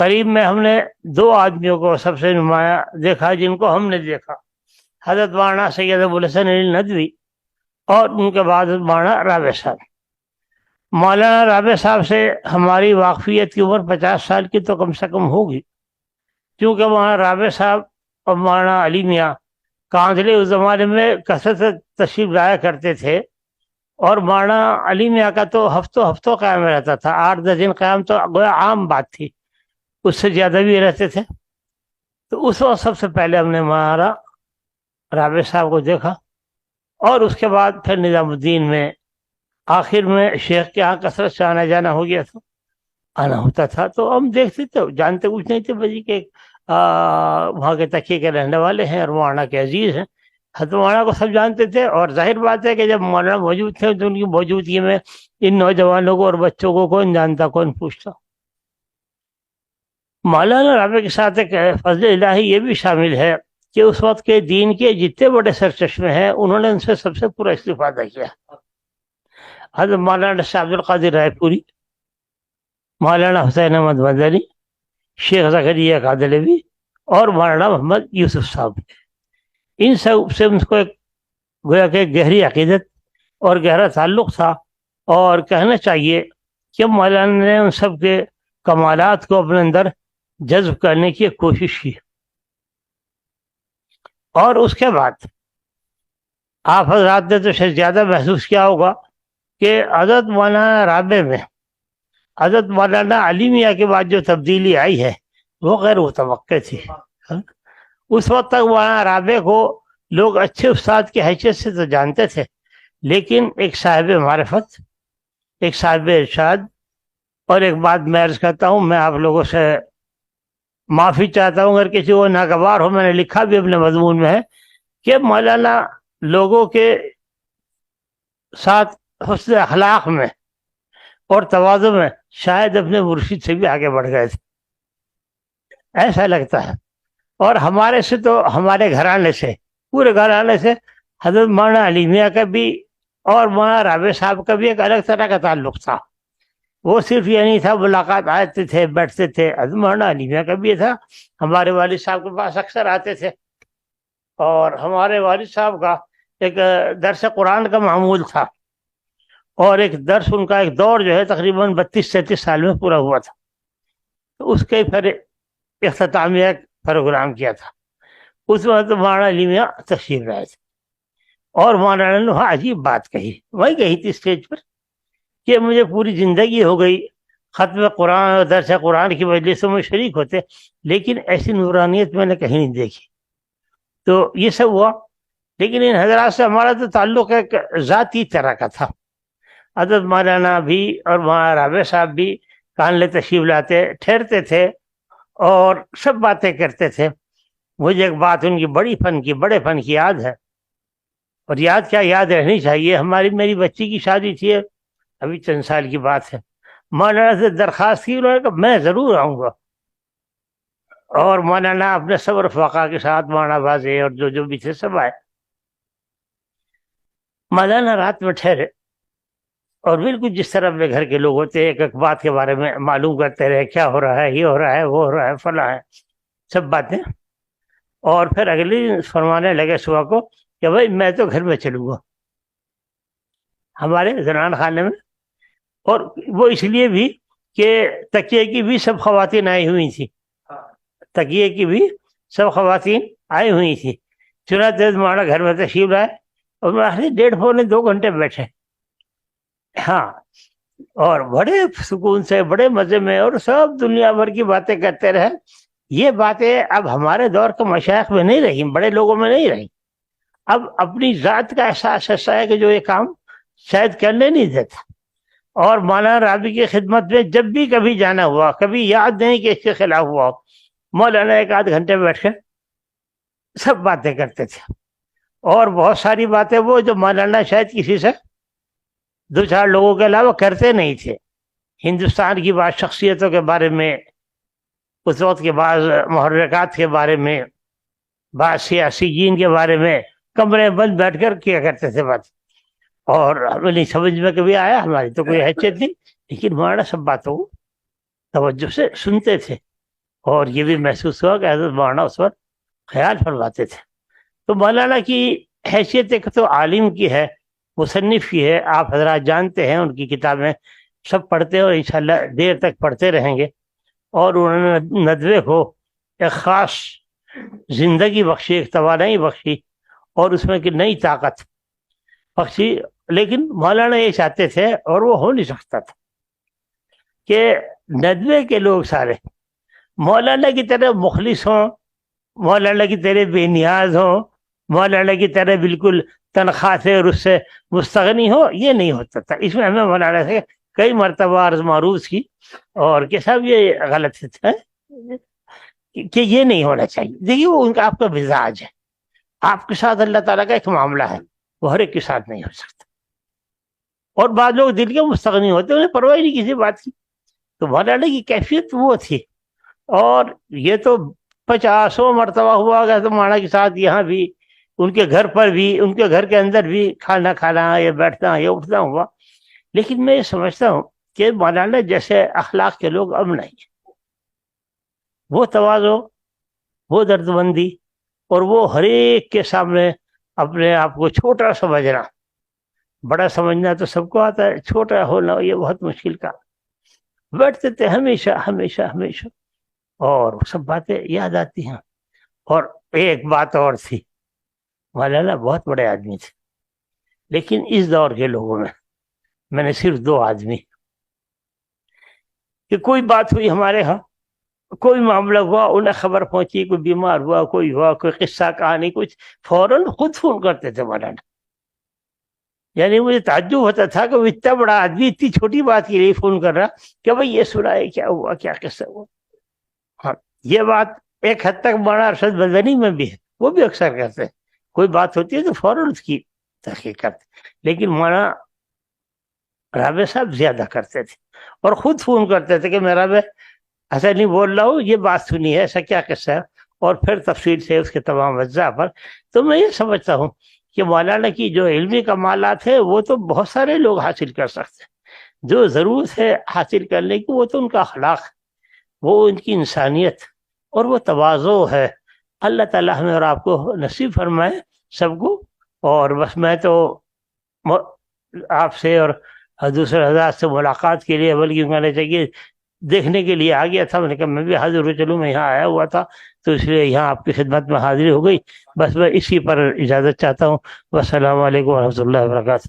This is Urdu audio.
قریب میں ہم نے دو آدمیوں کو سب سے نمایاں دیکھا جن کو ہم نے دیکھا، حضرت مولانا سید ابوالحسن علی ندوی اور ان کے بعد مولانا رابع صاحب۔ مولانا رابع صاحب سے ہماری واقفیت کی عمر 50 سال کی تو کم سے کم ہوگی، کیونکہ مولانا رابع صاحب اور مولانا علی میاں کاندھلے اس زمانے میں کثرت سے تشریف لایا کرتے تھے، اور مولانا علی میاں کا تو ہفتوں قیام رہتا تھا، 8-10 دن قیام تو گویا عام بات تھی، اس سے زیادہ بھی رہتے تھے۔ تو اس وقت سب سے پہلے ہم نے مولانا رابع صاحب کو دیکھا، اور اس کے بعد پھر نظام الدین میں آخر میں شیخ کے یہاں کثرت سے آنا جانا ہو گیا تھا، آنا ہوتا تھا، تو ہم دیکھتے تھے، جانتے کچھ نہیں تھے بھائی کہ وہاں کے تکیے کے رہنے والے ہیں اور مولانا کے عزیز ہیں۔ حضرت مولانا کو سب جانتے تھے، اور ظاہر بات ہے کہ جب مولانا موجود تھے تو ان کی موجودگی میں ان نوجوانوں کو اور بچوں کو کون جانتا، کون پوچھتا۔ مولانا رابع کے ساتھ ایک فضل الہی یہ بھی شامل ہے کہ اس وقت کے دین کے جتنے بڑے سرچشمے ہیں انہوں نے ان سے سب سے پورا استفادہ کیا۔ حضرت مولانا شاہ عبد القادر رائے پوری، مولانا حسین احمد مدنی، شیخ زکریا قادلوی اور مولانا محمد یوسف صاحب، ان سب سے ان کو ایک گویا کہ گہری عقیدت اور گہرا تعلق تھا، اور کہنا چاہیے کہ مولانا نے ان سب کے کمالات کو اپنے اندر جذب کرنے کی کوشش کی۔ اور اس کے بعد آپ حضرات نے تو شاید زیادہ محسوس کیا ہوگا کہ حضرت مولانا رابع میں حضرت مولانا علی میاں کے بعد جو تبدیلی آئی ہے وہ غیر متوقع تھی۔ اس وقت تک مولانا رابع کو لوگ اچھے استاد کی حیثیت سے تو جانتے تھے، لیکن ایک صاحب معرفت، ایک صاحب ارشاد، اور ایک بات میں عرض کرتا ہوں، میں آپ لوگوں سے معافی چاہتا ہوں اگر کسی کو ناگوار ہو، میں نے لکھا بھی اپنے مضمون میں ہے کہ مولانا لوگوں کے ساتھ حسن اخلاق میں اور تواضع میں شاید اپنے مرشد سے بھی آگے بڑھ گئے تھے، ایسا لگتا ہے۔ اور ہمارے سے تو ہمارے گھرانے سے، پورے گھرانے سے حضرت مولانا علی میاں کا بھی اور مولانا رابع صاحب کا بھی ایک الگ طرح کا تعلق تھا۔ وہ صرف یہ نہیں تھا ملاقات آتے تھے بیٹھتے تھے، حضرت مولانا علی میاں کا بھی یہ تھا، ہمارے والد صاحب کے پاس اکثر آتے تھے، اور ہمارے والد صاحب کا ایک درس قرآن کا معمول تھا، اور ایک درس ان کا ایک دور جو ہے تقریباً 32-33 سال میں پورا ہوا تھا، تو اس کے پھر اختتامیہ پروگرام کیا تھا۔ اس وقت مولانا علی میاں تشریف لائے تھے، اور مولانا نے وہاں عجیب بات کہی، وہی کہی تھی اسٹیج پر کہ مجھے پوری زندگی ہو گئی ختم قرآن اور درس قرآن کی مجلسوں میں شریک ہوتے، لیکن ایسی نورانیت میں نے کہیں نہیں دیکھی۔ تو یہ سب ہوا، لیکن ان حضرات سے ہمارا تو تعلق ایک ذاتی طرح کا تھا۔ حضرت مولانا بھی اور مولانا رابع صاحب بھی کانلے تشریف لاتے، ٹھہرتے تھے اور سب باتیں کرتے تھے۔ مجھے ایک بات ان کی بڑے فن کی یاد ہے، اور یاد کیا، یاد رہنی چاہیے۔ میری بچی کی شادی تھی، ابھی چند سال کی بات ہے، مولانا سے درخواست کی، انہوں نے کہا میں ضرور آؤں گا، اور مولانا اپنے صبر فقہ کے ساتھ مولانا واضح اور جو بھی تھے سب آئے۔ مولانا رات میں ٹھہرے، اور بالکل جس طرح اپنے گھر کے لوگ ہوتے ایک ایک بات کے بارے میں معلوم کرتے رہے، کیا ہو رہا ہے، یہ ہو رہا ہے، وہ ہو رہا ہے، فلاں ہے، سب باتیں۔ اور پھر اگلی دن فرمانے لگے صبح کو کہ بھائی میں تو گھر میں چلوں گا، ہمارے زنان خانے میں۔ اور وہ اس لیے بھی کہ تکیے کی بھی سب خواتین آئی ہوئی تھی، تکیے کی بھی سب خواتین آئی ہوئی تھی، چنانچہ ہمارا گھر میں تشریف لائے، اور میں 1.5-2 گھنٹے بیٹھے، ہاں، اور بڑے سکون سے، بڑے مزے میں، اور سب دنیا بھر کی باتیں کرتے رہے۔ یہ باتیں اب ہمارے دور کے مشائخ میں نہیں رہی، بڑے لوگوں میں نہیں رہی۔ اب اپنی ذات کا احساس ایسا ہے کہ جو یہ کام شاید کرنے نہیں دیتا۔ اور مولانا رابع کی خدمت میں جب بھی کبھی جانا ہوا، کبھی یاد نہیں کہ اس کے خلاف ہوا، مولانا 1-8 گھنٹے بیٹھ کے سب باتیں کرتے تھے، اور بہت ساری باتیں وہ جو مولانا شاید کسی سے 2-4 لوگوں کے علاوہ کرتے نہیں تھے۔ ہندوستان کی بعض شخصیتوں کے بارے میں، اس وقت کے بعض محرکات کے بارے میں، بعض سیاسیین کے بارے میں کمرے بند بیٹھ کر کیا کرتے تھے بات، اور ہمیں نہیں سمجھ میں کبھی آیا، ہماری تو کوئی حیثیت نہیں، لیکن مولانا سب باتوں کو توجہ سے سنتے تھے، اور یہ بھی محسوس ہوا کہ حضرت مولانا اس وقت خیال فرماتے تھے. تو مولانا کی حیثیت ایک تو عالم کی ہے، مصنف کی ہے، آپ حضرات جانتے ہیں، ان کی کتابیں سب پڑھتے ہیں اور انشاءاللہ دیر تک پڑھتے رہیں گے. اور انہوں نے ندوے کو ایک خاص زندگی بخشی، ایک توانائی بخشی، اور اس میں کہ نئی طاقت بخشی. لیکن مولانا یہ چاہتے تھے، اور وہ ہو نہیں سکتا تھا، کہ ندوے کے لوگ سارے مولانا کی طرح مخلص ہوں، مولانا کی طرح بے نیاز ہوں، مولانا کی طرح بالکل تنخواہ سے اور اس سے مستغنی ہو. یہ نہیں ہوتا تھا. اس میں ہمیں مولانا سے کئی مرتبہ عرض معروض کی، اور کہ صاحب یہ غلط ہے کہ یہ نہیں ہونا چاہیے. دیکھیے وہ ان کا آپ کا مزاج ہے، آپ کے ساتھ اللہ تعالیٰ کا ایک معاملہ ہے، وہ ہر ایک کے ساتھ نہیں ہو سکتا. اور بعض لوگ دل کے مستغنی ہوتے، انہیں پرواہ نہیں کسی بات کی. تو مولانا کی کیفیت وہ تھی. اور یہ تو 50 مرتبہ ہوا گیا تو مولانا کے ساتھ یہاں بھی، ان کے گھر پر بھی، ان کے گھر کے اندر بھی کھانا کھانا یا بیٹھنا یا اٹھنا ہوا. لیکن میں یہ سمجھتا ہوں کہ مولانا جیسے اخلاق کے لوگ اب نہیں ہیں. وہ تواضع، وہ درد مندی، اور وہ ہر ایک کے سامنے اپنے آپ کو چھوٹا سمجھنا. بڑا سمجھنا تو سب کو آتا ہے، چھوٹا ہونا یہ بہت مشکل کا. بیٹھتے تھے ہمیشہ ہمیشہ ہمیشہ، اور سب باتیں یاد آتی ہیں. اور ایک بات اور تھی، مولانا بہت بڑے آدمی تھے، لیکن اس دور کے لوگوں میں نے صرف 2 آدمی، کہ کوئی بات ہوئی ہمارے ہاں، کوئی معاملہ ہوا، انہیں خبر پہنچی، کوئی بیمار ہوا، کوئی قصہ کہانی کچھ، فوراً خود فون کرتے تھے مولانا. یعنی مجھے تعجب ہوتا تھا کہ وہ اتنا بڑا آدمی اتنی چھوٹی بات کے لیے فون کر رہا کہ بھائی یہ سنا ہے، کیا ہوا، کیا قصہ ہوا. ہاں، یہ بات ایک حد تک مولانا ارشد مدنی میں بھی ہے، وہ بھی اکثر کرتے ہیں. کوئی بات ہوتی ہے تو فوراً اس کی تحقیق کرتے. لیکن مولانا رابع صاحب زیادہ کرتے تھے، اور خود فون کرتے تھے کہ میں رابع ایسا نہیں بول رہا ہوں، یہ بات سنی ہے، ایسا کیا قصہ ہے، اور پھر تفصیل سے اس کے تمام اجزاء پر. تو میں یہ سمجھتا ہوں کہ مولانا کی جو علمی کمالات ہے وہ تو بہت سارے لوگ حاصل کر سکتے ہیں. جو ضرورت ہے حاصل کرنے کی وہ تو ان کا اخلاق، وہ ان کی انسانیت، اور وہ تواضع ہے. اللہ تعالیٰ ہمیں اور آپ کو نصیب فرمائے سب کو. اور بس میں تو آپ سے اور دوسرے حضرات سے ملاقات کے لیے، بلکہ کہنا چاہیے دیکھنے کے لیے آ گیا تھا. میں نے کہا میں بھی حاضر ہو چلوں، میں یہاں آیا ہوا تھا تو اس لیے یہاں آپ کی خدمت میں حاضری ہو گئی. بس میں اسی پر اجازت چاہتا ہوں. والسلام علیکم ورحمۃ اللہ وبرکاتہ.